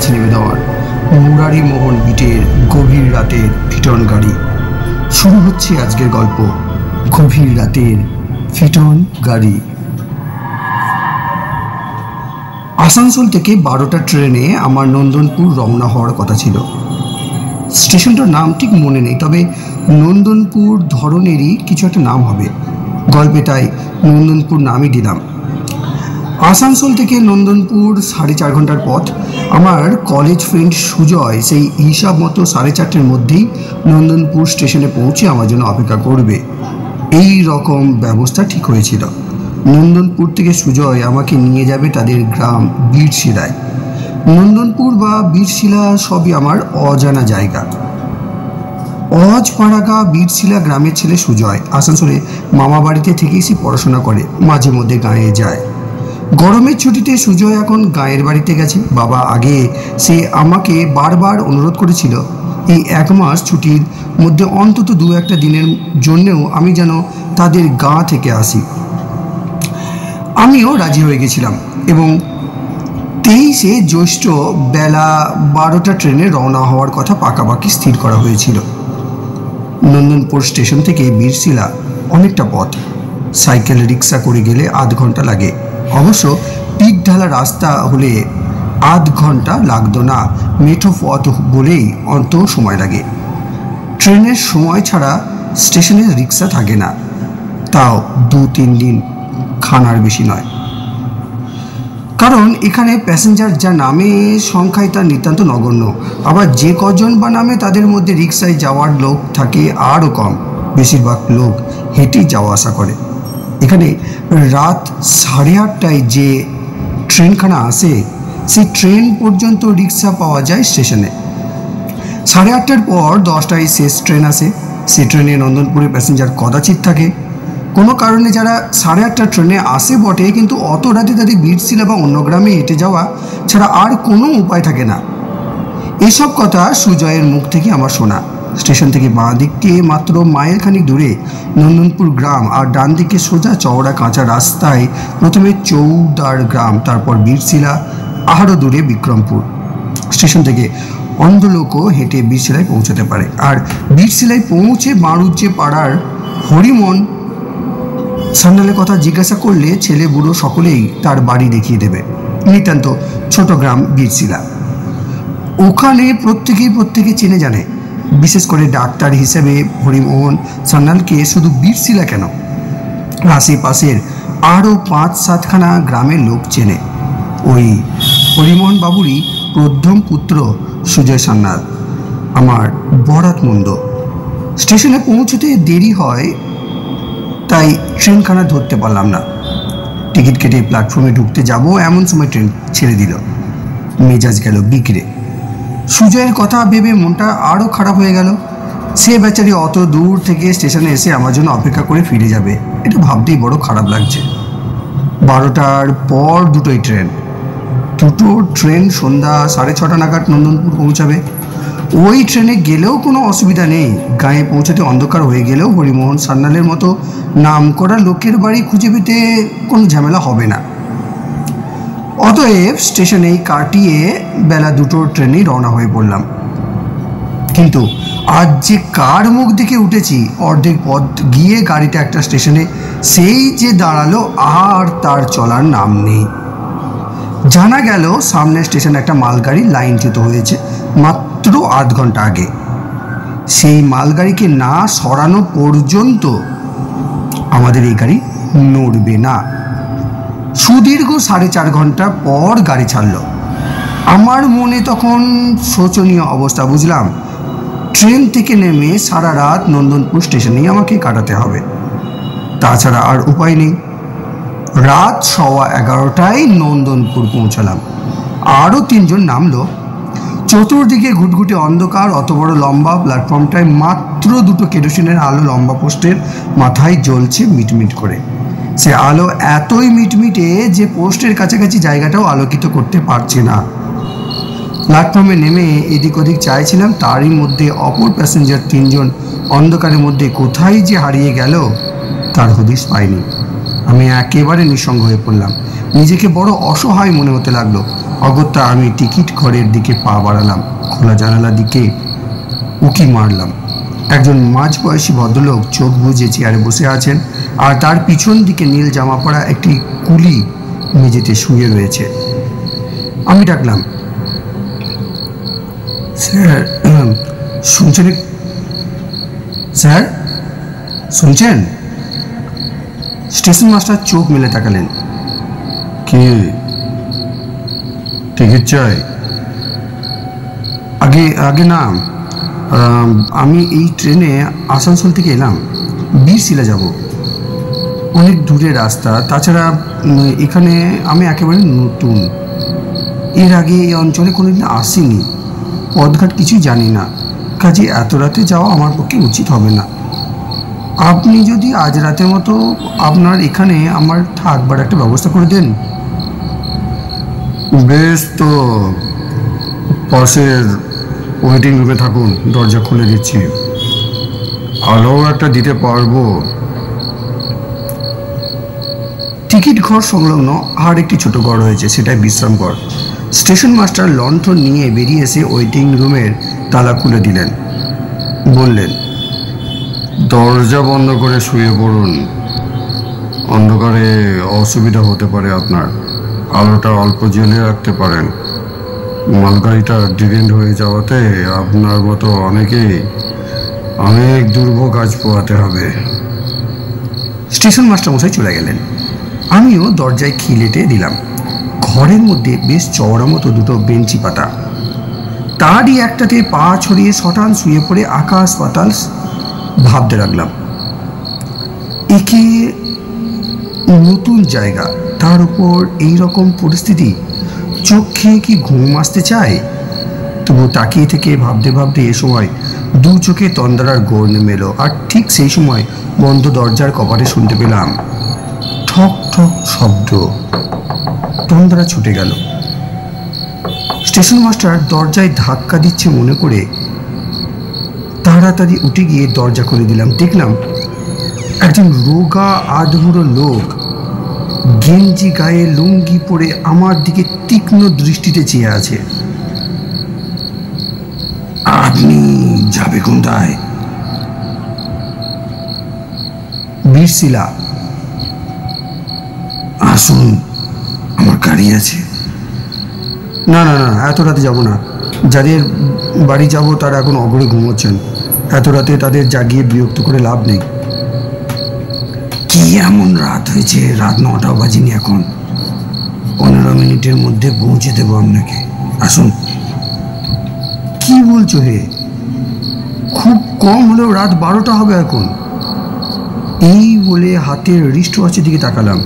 কাছে নেমে দেওয়ার মুরারি মোহন বিটের গভীর রাতের ফিটন গাড়ি। শুরু হচ্ছে আজকের গল্প, গভীর রাতের ফিটন গাড়ি। আসানসোল থেকে 12টা ট্রেনে আমার নন্দনপুর রওনা হওয়ার কথা ছিল। স্টেশনটার নাম ঠিক মনে নেই, তবে নন্দনপুর ধরনেরই কিছু একটা নাম হবে। গল্পে তাই নন্দনপুর নামই দিলাম। আসানসোল থেকে নন্দনপুর 4.5 ঘন্টার পথ। আমার কলেজ ফ্রেন্ড সুজয় সেই হিসাব মতো 4:30-র মধ্যেই নন্দনপুর স্টেশনে পৌঁছে আমার জন্য অপেক্ষা করবে, এই রকম ব্যবস্থা ঠিক হয়েছিল। নন্দনপুর থেকে সুজয় আমাকে নিয়ে যাবে তাদের গ্রাম বীরশিলায়। নন্দনপুর বা বীরশিলা সবই আমার অজানা জায়গা। অজপাড়াগা বীরশিলা গ্রামের ছেলে সুজয়। আসানসোলে মামা বাড়িতে থেকেই সে পড়াশোনা করে, মাঝে মধ্যে গাঁয়ে যায়। গরমের ছুটিতে সুজয় এখন গাঁয়ের বাড়িতে গেছে। বাবা আগে সে আমাকে বারবার অনুরোধ করেছিল এই 1 মাস ছুটির মধ্যে অন্তত 2-1টা দিনের জন্যেও আমি যেন তাদের গাঁ থেকে আসি। আমিও রাজি হয়ে গেছিলাম এবং 23শে জ্যৈষ্ঠ বেলা 12টা ট্রেনে রওনা হওয়ার কথা পাকাপাকি স্থির করা হয়েছিল। নন্দনপুর স্টেশন থেকে বীরশিলা অনেকটা পথ। সাইকেল রিক্সা করে গেলে আধ ঘন্টা লাগে। অবশ্য পিচ ঢালা রাস্তা হলে আধ ঘন্টা লাগতো না, মেঠো পথ বলেই অত সময় লাগে। ট্রেনের সময় ছাড়া স্টেশনে রিক্সা থাকে না, তাও 2-3 দিন, খানার বেশি নয়। কারণ এখানে প্যাসেঞ্জার যা নামে সংখ্যায় তার নিতান্ত নগণ্য। আবার যে কজন বা নামে তাদের মধ্যে রিক্সায় যাওয়ার লোক থাকে আরও কম। বেশিরভাগ লোক হেঁটেই যাওয়া আসা করে। এখানে রাত 8:30টায় যে ট্রেনখানা আসে সেই ট্রেন পর্যন্ত রিক্সা পাওয়া যায় স্টেশনে। 8:30টার পর 10টায় শেষ ট্রেন আসে। সে ট্রেনে নন্দনপুরে প্যাসেঞ্জার কদাচিৎ থাকে। কোনো কারণে যারা 8:30টার ট্রেনে আসে বটে, কিন্তু অত রাতে তাদের বীরশিলা বা অন্য গ্রামে হেঁটে যাওয়া ছাড়া আর কোনো উপায় থাকে না। এসব কথা সুজয়ের মুখ থেকে আমার শোনা। স্টেশন থেকে বাঁ দিকে মাত্র মাইলখানিক দূরে নন্দনপুর গ্রাম, আর ডান দিকে সোজা চওড়া কাঁচা রাস্তায় প্রথমে চৌদার গ্রাম, তারপর বীরশিলা, আরও দূরে বিক্রমপুর। স্টেশন থেকে অন্ধ লোকও হেঁটে বীরশিলায় পৌঁছতে পারে। আর বীরশিলায় পৌঁছে বাঁড়ুজ্জে পাড়ার হরিমন সান্যালের কথা জিজ্ঞাসা করলে ছেলে বুড়ো সকলেই তার বাড়ি দেখিয়ে দেবে। নিতান্ত ছোট গ্রাম বীরশিলা। ওখানে প্রত্যেকে চেনে জানে। বিশেষ করে ডাক্তার হিসেবে হরিমোহন সান্যালকে শুধু বীরশিলা কেন, আশেপাশের আরও 5-7খানা গ্রামের লোক চেনে। ওই হরিমোহন বাবুরই প্রথম পুত্র সুজয় সান্যাল, আমার বরাতমন্দ। স্টেশনে পৌঁছতে দেরি হয়, তাই ট্রেনখানা ধরতে পারলাম না। টিকিট কেটে প্ল্যাটফর্মে ঢুকতে যাব এমন সময় ট্রেন ছেড়ে দিল। মেজাজ গেল বিগড়ে। সুজয়ের কথা ভেবে মনটা আরও খারাপ হয়ে গেল। সে বেচারি অত দূর থেকে স্টেশনে এসে আমার জন্য অপেক্ষা করে ফিরে যাবে, এটা ভাবতেই বড় খারাপ লাগছে। 12টার পর দুটো ট্রেন সন্ধ্যা 6:30 নাগাদ নন্দনপুর পৌঁছাবে। ওই ট্রেনে গেলেও কোনো অসুবিধা নেই। গাঁয়ে পৌঁছাতে অন্ধকার হয়ে গেলেও হরিমোহন সান্যালের মতো নাম করা লোকের বাড়ি খুঁজে পেতে কোনো ঝামেলা হবে না। অতএব স্টেশনেই কাটিয়ে বেলা 2টোর ট্রেনেই রওনা হয়ে পড়লাম। কিন্তু আজ যে কার মুখ দেখে উঠেছি, অর্ধেক পথ গিয়ে গাড়িটা একটা স্টেশনে সেই যে দাঁড়ালো, আর তার চলার নাম নেই। জানা গেল সামনের স্টেশনে একটা মালগাড়ি লাইনচ্যুত হয়েছে মাত্র আধ ঘন্টা আগে। সেই মালগাড়িকে না সরানো পর্যন্ত আমাদের এই গাড়ি নড়বে না। সুদীর্ঘ 4.5 ঘন্টা পর গাড়ি ছাড়ল। আমার মনে তখন শোচনীয় অবস্থা। বুঝলাম ট্রেন থেকে নেমে সারা রাত নন্দনপুর স্টেশনেই আমাকে কাটাতে হবে, তাছাড়া আর উপায় নেই। রাত 11:15টায় নন্দনপুর পৌঁছালাম। আরও 3 জন নামলো। চতুর্দিকে ঘুটঘুটে অন্ধকার। অত বড় লম্বা প্ল্যাটফর্মটায় মাত্র 2টো কেরোসিনের আলো লম্বা পোস্টের মাথায় জ্বলছে মিটমিট করে। সে আলো এতই মিটমিটে যে পোস্টের কাছাকাছি জায়গাটাও আলোকিত করতে পারছে না। প্ল্যাটফর্মে নেমে এদিক ওদিক চাইছিলাম, তারই মধ্যে অপর প্যাসেঞ্জার 3 জন অন্ধকারের মধ্যে কোথায় যে হারিয়ে গেল তার হদিশ পাইনি। আমি একেবারে নিঃসঙ্গ হয়ে পড়লাম। নিজেকে বড় অসহায় মনে হতে লাগলো। অগত্যা আমি টিকিট ঘরের দিকে পা বাড়ালাম। খোলা জানালার দিকে উকি মারলাম। একজন মাঝবয়সী ভদ্রলোক চোখ বুজে চেয়ারে বসে আছেন, আর তার পিছন দিকে নীল জামা পরা একটি কুলি মেঝেতে শুয়ে রয়েছে। আমি ডাকলাম, স্যার শুনছেন? স্যার শুনছেন? স্টেশন মাস্টার চোখ মেলে তাকালেন। কি টিকিট চাই? আগে আগে না, আমি এই ট্রেনে আসানসোল থেকে এলাম, বীরশিলা যাব। অনেক দূরের রাস্তা, তাছাড়া এখানে আমি একেবারে নতুন। এর আগে এই অঞ্চলে কোনোদিন আসিনি, পথঘাট কিছুই জানি না, কাজে এত রাতে যাওয়া আমার পক্ষে উচিত হবে না। আপনি যদি আজ রাতের মতো আপনার এখানে আমার থাকবার একটা ব্যবস্থা করে দেন। বেশ, তো পাশের ওয়েটিং রুমে থাকুন, দরজা খুলে দিচ্ছি। আলোও একটা দিতে পারবো। টিকিট ঘর সংলগ্ন আর একটি ছোট ঘর রয়েছে, সেটাই বিশ্রাম ঘর। স্টেশন মাস্টার লণ্ঠন নিয়ে বেরিয়ে এসে ওয়েটিং রুমের তালা খুলে দিলেন। বললেন, দরজা বন্ধ করে শুয়ে পড়ুন, অন্ধকারে অসুবিধা হতে পারে আপনার। আলোটা অল্প জ্বেলে রাখতে পারেন। মালগাড়িটা ডিরেন্ট হয়ে যাওয়াতে আপনার মতো অনেক দুর্ভোগ আজ পোহাতে হবে। স্টেশন মাস্টার মশাই চলে গেলেন। আমিও দরজায় খিলেটে দিলাম। ঘরের মধ্যে বেশ চওড়া মতো দুটো বেঞ্চি পাতা, তারই একটাতে পা ছড়িয়ে শটান শুয়ে পড়ে আকাশ পাতাল ভাবতে লাগলাম। একে নতুন জায়গা, তার উপর এইরকম পরিস্থিতি, চোখ খেয়ে কি ঘুম আসতে চায়? তবু তাকিয়ে থেকে ভাবতে ভাবতে এ সময় দু চোখে তন্দ্রার গোড় নেমে এলো। আর ঠিক সেই সময় বন্ধ দরজার কপাটে শুনতে পেলাম ঠক ঠক শব্দ। তন্দ্রা ছুটে গেল। স্টেশন মাস্টার দরজায় ধাক্কা দিচ্ছে মনে করে তাড়াতাড়ি উঠে গিয়ে দরজা খুলে দিলাম। দেখলাম একজন রোগা আধবুড়ো লোক গেঞ্জি গায়ে লুঙ্গি পরে আমার দিকে তীক্ষ্ণ দৃষ্টিতে চেয়ে আছে। আপনি যাবে কোথায়? বীরশিলা। আসুন, আমার গাড়ি আছে। না না না, এত রাতে যাব না। যাদের বাড়ি যাব তারা এখন অগরে ঘুমোচ্ছেন। এত রাতে তাদের জাগিয়ে বিরক্ত করে লাভ নেই। কি এমন রাত হয়েছে? রাত 9টা বাজিনি এখন। 15 মিনিটের মধ্যে পৌঁছে দেবো আপনাকে। আসুন। কি বলছো হে? খুব কম হলেও রাত 12টা হবে এখন। এই বলে হাতের রিস্ট ওয়াচের দিকে তাকালাম।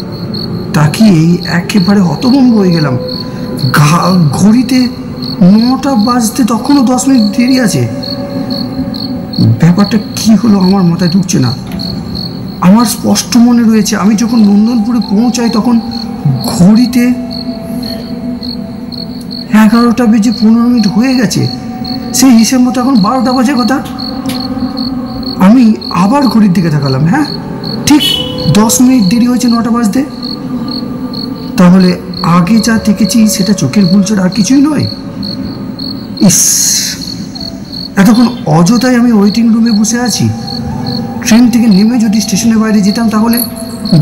তাকিয়ে একেবারে হতভম্ব হয়ে গেলাম। ঘড়িতে 9টা বাজতে তখনও 10 মিনিট দেরি আছে। ব্যাপারটা কি হলো আমার মাথায় ঢুকছে না। আমার স্পষ্ট মনে রয়েছে আমি যখন নন্দনপুরে পৌঁছাই তখন ঘড়িতে 11টা বেজে 15 মিনিট হয়ে গেছে। সেই হিসেব মতো এখন 12টা বাজে কথা। আমি আবার ঘড়ির দিকে তাকালাম। হ্যাঁ, ঠিক 10 মিনিট দেরি হয়েছে 9টা বাজতে। তাহলে আগে যা দেখেছি সেটা চোখের ভুল ছাড়া আর কিছুই নয়। ইস, এতক্ষণ অযথাই আমি ওয়েটিং রুমে বসে আছি। ট্রেন থেকে নেমে যদি স্টেশনের বাইরে যেতাম তাহলে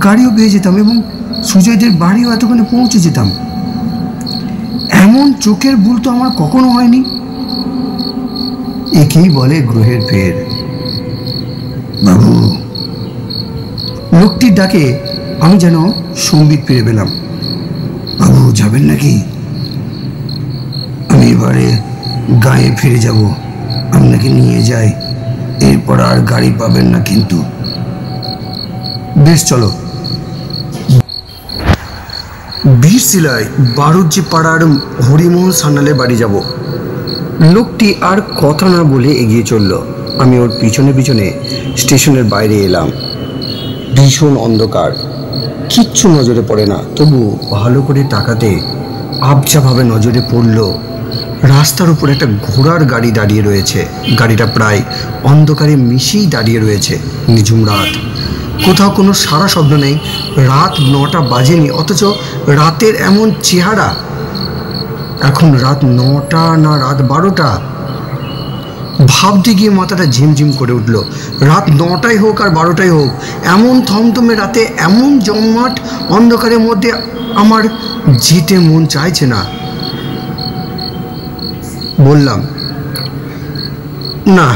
গাড়িও পেয়ে যেতাম এবং সুজয়দের বাড়িও এতক্ষণে পৌঁছে যেতাম। এমন চোখের ভুল তো আমার কখনো হয়নি। একেই বলে গ্রহের ফের। বাবু, লোকটির ডাকে আমি যেন সম্বিত ফিরে পেলাম। বাবু, যাবেন নাকি? আমি এবারে গায়ে ফিরে যাব, আপনাকে নিয়ে যাই। এরপর আর গাড়ি পাবেন না কিন্তু। বেশ, চলো। বীরশিলায় বারুজ্জি পাড়ার হরিমোহন সান্যালের বাড়ি যাব। লোকটি আর কথা না বলে এগিয়ে চলল। আমি ওর পিছনে পিছনে স্টেশনের বাইরে এলাম। ভীষণ অন্ধকার, কিচ্ছু নজরে পড়ে না। তবু ভালো করে তাকাতে আবছাভাবে নজরে পড়ল রাস্তার উপর একটা ঘোড়ার গাড়ি দাঁড়িয়ে রয়েছে। গাড়িটা প্রায় অন্ধকারে মিশেই দাঁড়িয়ে রয়েছে। নিঝুম রাত, কোথাও কোনো সারা শব্দ নেই। রাত 9টা বাজেনি, অথচ রাতের এমন চেহারা। এখন রাত 9টা না রাত 12টা, ভাবতে গিয়ে মাথাটা ঝিমঝিম করে উঠল। রাত 9টাই হোক আর 12টাই হোক, এমন থমথমে রাতে এমন জমাট অন্ধকারের মধ্যে আমার যেতে মন চাইছে না। বললাম, না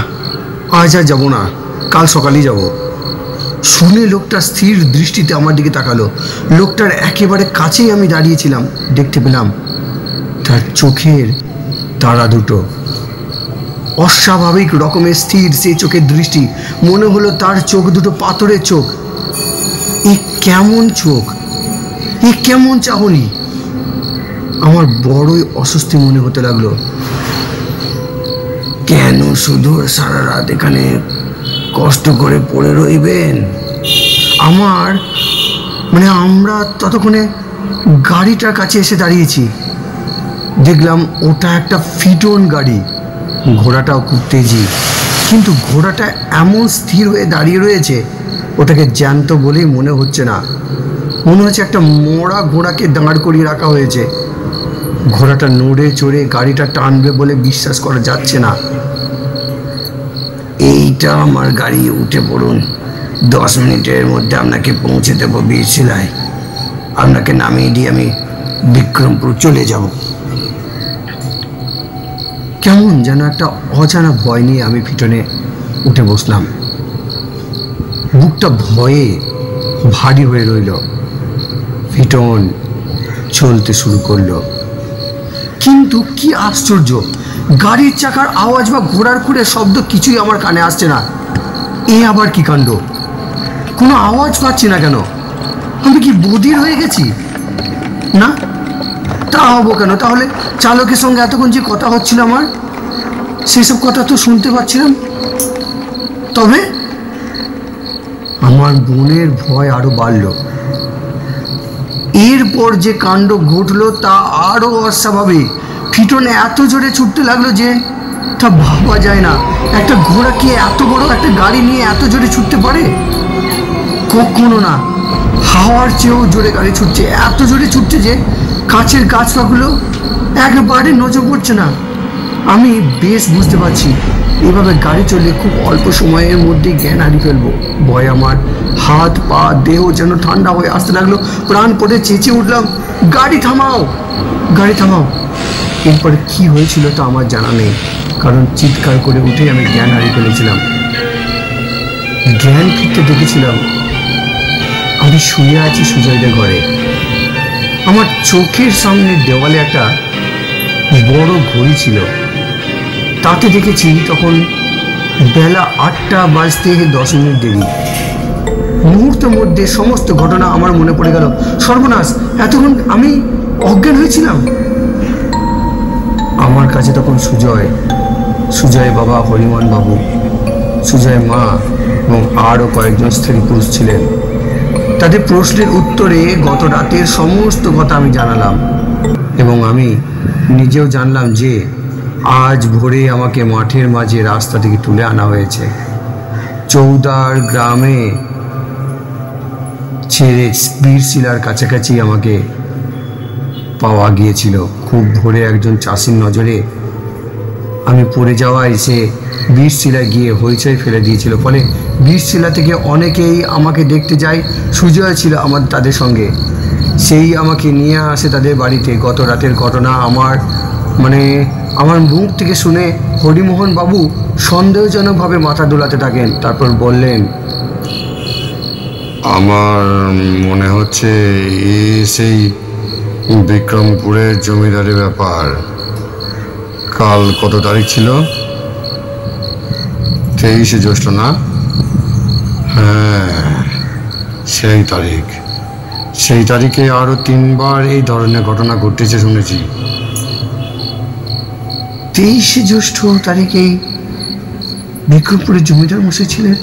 আজ আর যাবো না, কাল সকালেই যাব। শুনে লোকটা স্থির দৃষ্টিতে আমার দিকে তাকালো। লোকটার একেবারে কাছেই আমি দাঁড়িয়েছিলাম। দেখতে পেলাম তার চোখের তারা দুটো, অস্বাভাবিক রকমের স্থির সেই চোখের দৃষ্টি। মনে হলো তার চোখ দুটো পাথরের চোখ। এ কেমন চোখ, এ কেমন চাহনি! আমার বড়ই অস্বস্তি মনে হতে লাগলো। কেন শুধু সারা রাত এখানে কষ্ট করে পড়ে রইবেন? আমরা ততক্ষণে গাড়িটার কাছে এসে দাঁড়িয়েছি। দেখলাম ওটা একটা ফিটন গাড়ি। ঘোড়াটাও খুব তেজি, কিন্তু ঘোড়াটা এমন স্থির হয়ে দাঁড়িয়ে রয়েছে, ওটাকে জ্যান্ত বলেই মনে হচ্ছে না। মনে হচ্ছে একটা মরা ঘোড়াকে দাঁড় করিয়ে রাখা হয়েছে। ঘোড়াটা নড়ে চড়ে গাড়িটা টানবে বলে বিশ্বাস করা যাচ্ছে না। এইটা আমার গাড়ি, উঠে পড়ুন। 10 মিনিটের মধ্যে আপনাকে পৌঁছে দেবো বীরশিলায়। আপনাকে নামিয়ে দিয়ে আমি বিক্রমপুর চলে যাব। কেমন যেন একটা অজানা ভয় নিয়ে আমি ফিটনে উঠে বসলাম। বুকটা ভয়ে ভারী হয়ে রইল। ফিটন চলতে শুরু করলো। কিন্তু কি আশ্চর্য, গাড়ির চাকার আওয়াজ বা ঘোড়ার খুঁড়ের শব্দ কিছুই আমার কানে আসছে না। এ আবার কি কাণ্ড! কোনো আওয়াজ পাচ্ছি না কেন? আমি কি বধির হয়ে গেছি? না, তা হবো কেন? তাহলে চালকের সঙ্গে এতক্ষণ যে কথা হচ্ছিল আমার, সেসব কথা তো শুনতে পাচ্ছিলাম। তবে আমার বোনের ভয় আরো বাড়ল। এরপর যে কাণ্ড ঘটলো তা আরো অস্বাভাবিক। ফিটনে এত জোরে ছুটতে লাগলো যে তা ভাবা যায় না। একটা ঘোড়া কি এত বড় একটা গাড়ি নিয়ে এত জোরে ছুটতে পারে? কখনো না। হাওয়ার চেয়েও জোরে গাড়ি ছুটছে, এত জোরে ছুটছে যে কাছের গাছপালাগুলো একেবারে নজর পড়ছে না। আমি বেশ বুঝতে পারছি এভাবে গাড়ি চললে খুব অল্প সময়ের মধ্যেই জ্ঞান হারিয়ে ফেলবো। ভয় আমার হাত পা দেহ যেন ঠান্ডা হয়ে আসতে লাগলো। প্রাণ পড়ে চেঁচিয়ে উঠলাম, গাড়ি থামাও, গাড়ি থামাও। এরপরে কি হয়েছিল তা আমার জানা নেই, কারণ চিৎকার করে উঠে আমি জ্ঞান হারিয়ে ফেলেছিলাম। জ্ঞান ফিরতে দেখেছিলাম আমি শুয়ে আছি সুজয়দের ঘরে। আমার চোখের সামনে দেওয়ালে একটা বড় ঘড়ি ছিল। তাতে দেখেছি তখন বেলা 8টা বাজতে 10 মিনিট দেরি। মুহূর্তের মধ্যে সমস্ত ঘটনা আমার মনে পড়ে গেল। সর্বনাশ, এতক্ষণ আমি অজ্ঞান হয়েছিলাম। আমার কাছে তখন সুজয় বাবা, হরিমোহন বাবু, সুজয় মা এবং আরও কয়েকজন স্ত্রী পুরুষ ছিলেন। তাদের প্রশ্নের উত্তরে গত রাতের সমস্ত কথা আমি জানালাম, এবং আমি নিজেও জানলাম যে আজ ভোরে আমাকে মাঠের মাঝে রাস্তা থেকে তুলে আনা হয়েছে। চৌদার গ্রামে ছেড়ে বীরশিলার কাছাকাছি আমাকে পাওয়া গিয়েছিল। খুব ভোরে একজন চাষির নজরে আমি পড়ে যাওয়ায় সে বীরশিলায় গিয়ে হইচই ফেলে দিয়েছিল। ফলে বীরশিলা থেকে অনেকেই আমাকে দেখতে যায়। সুজয় ছিল তাদের সঙ্গে। সেই আমাকে নিয়ে আসে তাদের বাড়িতে। গত রাতের ঘটনা আমার মুখ থেকে শুনে হরিমোহন বাবু সন্দেহজনকভাবে মাথা দোলাতে থাকেন। তারপর বললেন, আমার মনে হচ্ছে সেই বিক্রমপুরের জমিদারের ব্যাপার। কাল কত তারিখ ছিল? 23শে জ্যৈষ্ঠ না? হ্যাঁ, সেই তারিখে আরো 3বার এই ধরনের ঘটনা ঘটেছে শুনেছি। 23শে জ্যৈষ্ঠ তারিখেই বিক্রমপুরের জমিদার মশাই ছিলেন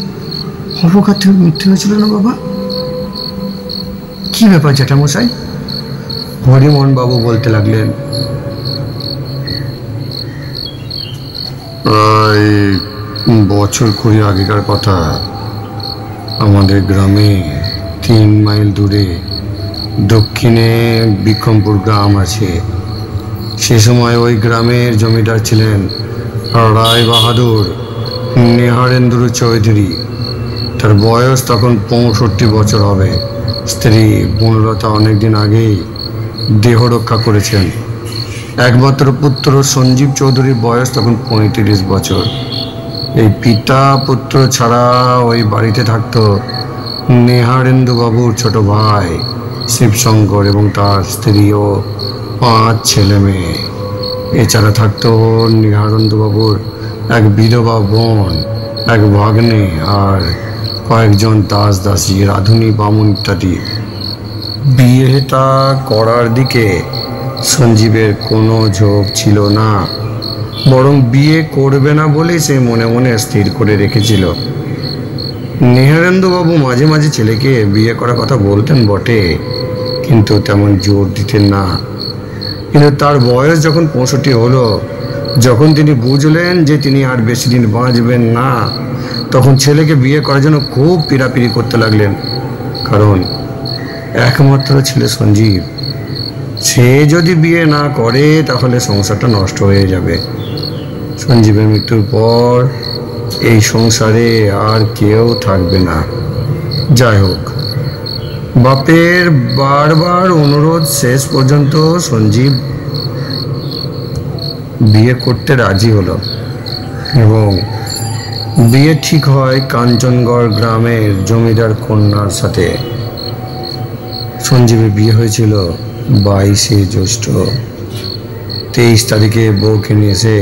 অবঘাতে মৃত্যু হয়েছিল না বাবা? কি ব্যাপার জ্যাঠামশাই? হরিমোহন বাবু বলতে লাগলেন। প্রায় বছর 20 আগেকার কথা। আমাদের গ্রামে 3 মাইল দূরে দক্ষিণে বিক্রমপুর গ্রাম আছে। সে সময় ওই গ্রামের জমিদার ছিলেন রায় বাহাদুর নেহারেন্দ্র চৌধুরী। তার বয়স তখন 65 বছর হবে। স্ত্রী বনলতা অনেকদিন আগেই দেহ রক্ষা করেছেন। একমাত্র পুত্র সঞ্জীব চৌধুরীর বয়স তখন 35 বছর। এই পিতা পুত্র ছাড়া ওই বাড়িতে থাকতো নেহারেন্দু বাবুর ছোট ভাই শিবশঙ্কর এবং তার স্ত্রী ও 5 ছেলে মেয়ে। এছাড়া থাকতো নেহারেন্দু বাবুর এক বিধবা বোন, এক ভাগ্নে আর কয়েকজন দাস দাসী, রাঁধুনি, বামুন ইত্যাদি। বিয়েটা করার দিকে সঞ্জীবের কোনো ঝোঁক ছিল না, বরং বিয়ে করবে না বলেই সে মনে মনে স্থির করে রেখেছিল। নেহারেন্দুবাবু মাঝে মাঝে ছেলেকে বিয়ে করার কথা বলতেন বটে, কিন্তু তেমন জোর দিতেন না। কিন্তু তার বয়স যখন 65 হলো, যখন তিনি বুঝলেন যে তিনি আর বেশি দিন বাঁচবেন না, তখন ছেলেকে বিয়ে করার জন্য খুব পীড়াপিড়ি করতে লাগলেন। কারণ একমাত্র ছেলে সঞ্জীব, সে যদি বিয়ে না করে তাহলে সংসারটা নষ্ট হয়ে যাবে। সঞ্জীবের মৃত্যুর পর এই সংসারে আর কেউ থাকবে না। যাই হোক, বাপের বারবার অনুরোধ শেষ পর্যন্ত সঞ্জীব বিয়ে করতে রাজি হলো এবং বিয়ে ঠিক হয় কাঞ্চনগড় গ্রামের জমিদার কন্যার সাথে। সঞ্জীবের বিয়ে হয়েছিল 22শে জ্যৈষ্ঠ। 23 তারিখে বউকে নিয়ে এসে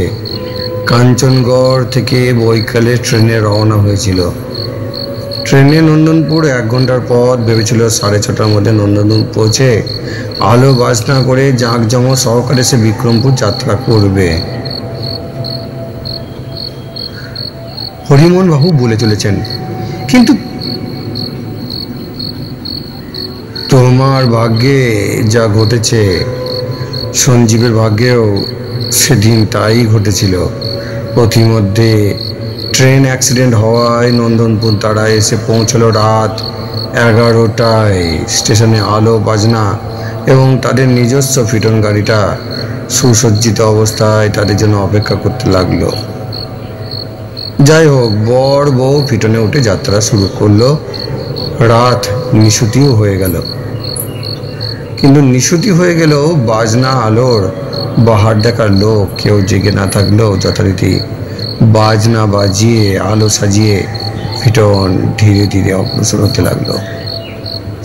কাঞ্চনগড় থেকে বৈকালে ট্রেনে রওনা হয়েছিল। ট্রেনে নন্দনপুর 1 ঘন্টার পথ। ভেবেছিল 6:30টার মধ্যে নন্দনপুর পৌঁছে আলো বাজনা করে জাঁকজমক সহকারে সে বিক্রমপুর যাত্রা করবে। হরিমোহন বাবু বলে চলেছেন, কিন্তু তোমার ভাগ্যে যা ঘটেছে, সঞ্জীবের ভাগ্যেও সেদিন তাই ঘটেছিল। পথিমধ্যে ট্রেন অ্যাক্সিডেন্ট হওয়ায় নন্দনপুর তারা এসে পৌঁছলো রাত 11টায়। স্টেশনে আলো বাজনা এবং তাদের নিজস্ব ফিটন গাড়িটা সুসজ্জিত অবস্থায় তাদের জন্য অপেক্ষা করতে লাগলো। যাই হোক, বর বউ ফিটনে উঠে যাত্রা শুরু করলো। রাত নিশুতিও হয়ে গেল, কিন্তু নিশুতি হয়ে গেলেও বাজনা আলোর বাহার দেখার লোক কেউ জেগে না থাকলেও যথারীতি বাজনা বাজিয়ে আলো সাজিয়ে ফিটন ধীরে ধীরে অগ্রসর হতে লাগলো।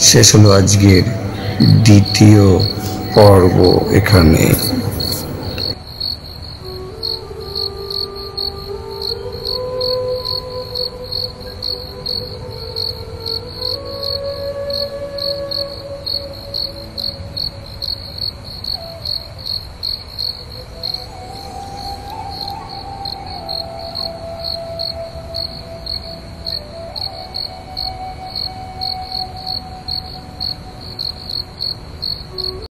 শেষ হলো আজকের 2য় পর্ব এখানে।